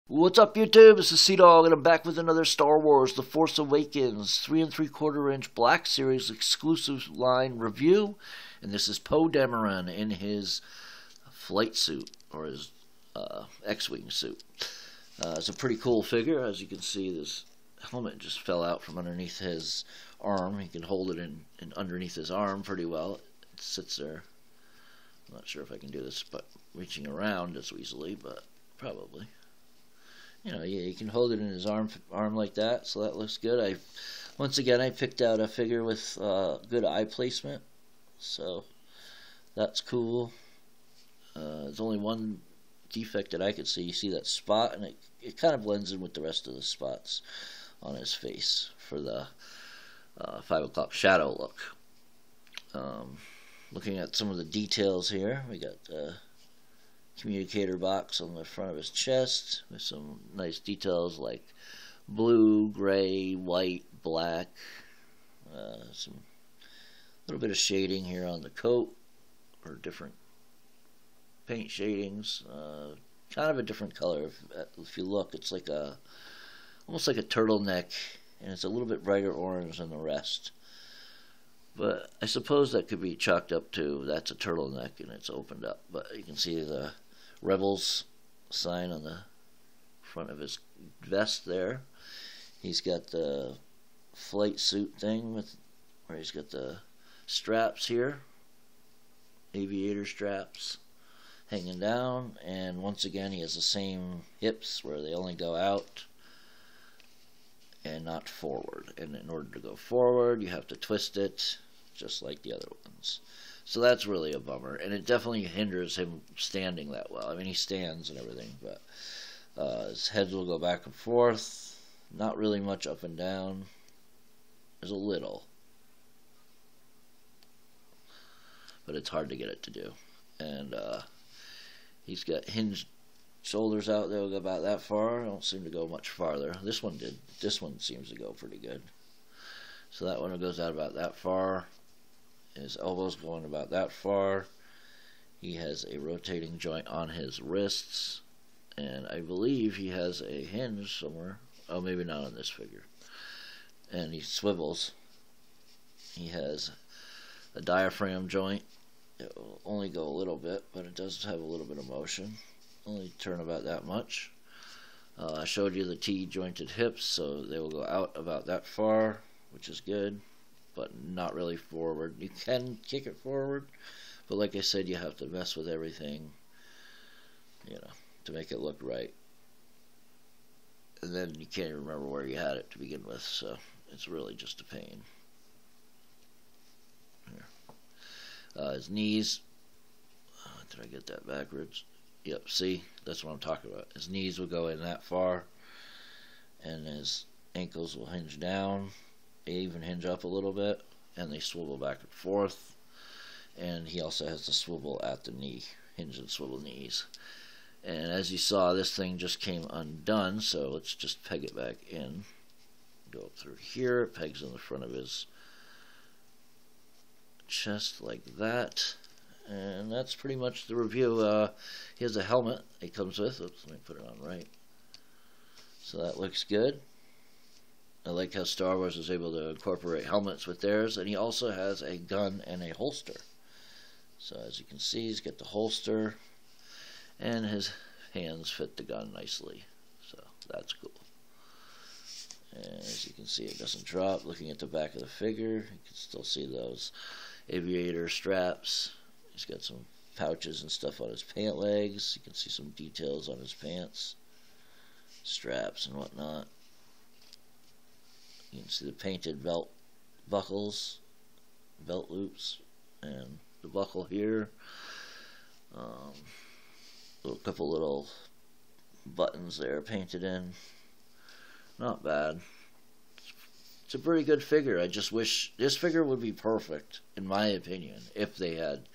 What's up, YouTube? This is Sea-Dog, and I'm back with another Star Wars The Force Awakens 3 3/4 inch Black Series exclusive line review. And this is Poe Dameron in his flight suit, or his X-Wing suit. It's a pretty cool figure. As you can see, this helmet just fell out from underneath his arm. He can hold it in underneath his arm pretty well. It sits there. I'm not sure if I can do this, but reaching around as easily, but probably. You know, yeah, you can hold it in his arm like that, so that looks good. Once again, I picked out a figure with good eye placement, so that's cool. There's only one defect that I could see. You see that spot, and it kind of blends in with the rest of the spots on his face for the 5 o'clock shadow look. Looking at some of the details here, we got communicator box on the front of his chest with some nice details like blue, gray, white, black, some little bit of shading here on the coat, or different paint shadings, kind of a different color. If you look, it's like almost like a turtleneck, and it's a little bit brighter orange than the rest. But I suppose that could be chalked up to that's a turtleneck and it's opened up. But you can see the Rebels sign on the front of his vest there. He's got the flight suit thing where he's got the straps here, aviator straps hanging down, and once again he has the same hips where they only go out and not forward. And in order to go forward, you have to twist it just like the other ones. So that's really a bummer, and it definitely hinders him standing that well. I mean, he stands and everything, but his head will go back and forth, not really much up and down. There's a little, but it's hard to get it to do. And he's got hinged shoulders out there, will go about that far. Don't seem to go much farther. This one did. This one seems to go pretty good. So that one goes out about that far. His elbows going about that far. He has a rotating joint on his wrists, and I believe he has a hinge somewhere. Oh, maybe not on this figure. And he swivels. He has a diaphragm joint. It will only go a little bit, but it does have a little bit of motion. Only turn about that much. I showed you the T-jointed hips, so they will go out about that far, which is good, but not really forward. You can kick it forward, but like I said, you have to mess with everything, you know, to make it look right. And then you can't even remember where you had it to begin with, so it's really just a pain. Here. His knees, did I get that backwards? Yep, see, that's what I'm talking about. His knees will go in that far, and his ankles will hinge down. They even hinge up a little bit, and they swivel back and forth. And he also has the swivel at the knee, hinge and swivel knees. And as you saw, this thing just came undone, so let's just peg it back in. Go up through here, it pegs in the front of his chest like that. And that's pretty much the review. He has a helmet it comes with. Oops, let me put it on right. So that looks good. I like how Star Wars is able to incorporate helmets with theirs, and he also has a gun and a holster. So as you can see, he's got the holster, and his hands fit the gun nicely. So that's cool. And as you can see, it doesn't drop. Looking at the back of the figure, you can still see those aviator straps. He's got some pouches and stuff on his pant legs. You can see some details on his pants, straps and whatnot. You can see the painted belt buckles, belt loops, and the buckle here. Couple little buttons there painted in. Not bad. It's a pretty good figure. I just wish this figure would be perfect, in my opinion, if they had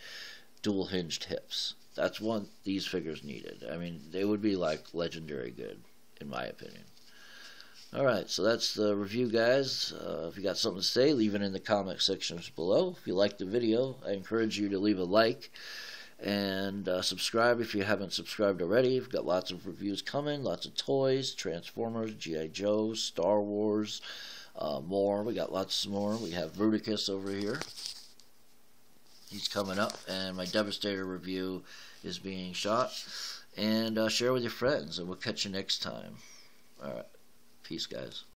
dual hinged hips. That's what these figures needed. I mean, they would be like legendary good, in my opinion. Alright, so that's the review, guys. If you got something to say, leave it in the comment sections below. If you liked the video, I encourage you to leave a like And subscribe if you haven't subscribed already. We've got lots of reviews coming, lots of toys, Transformers, G.I. Joe, Star Wars, more. We got lots more. We have Bruticus over here. He's coming up, and my Devastator review is being shot. And share with your friends, and we'll catch you next time. Alright, peace, guys.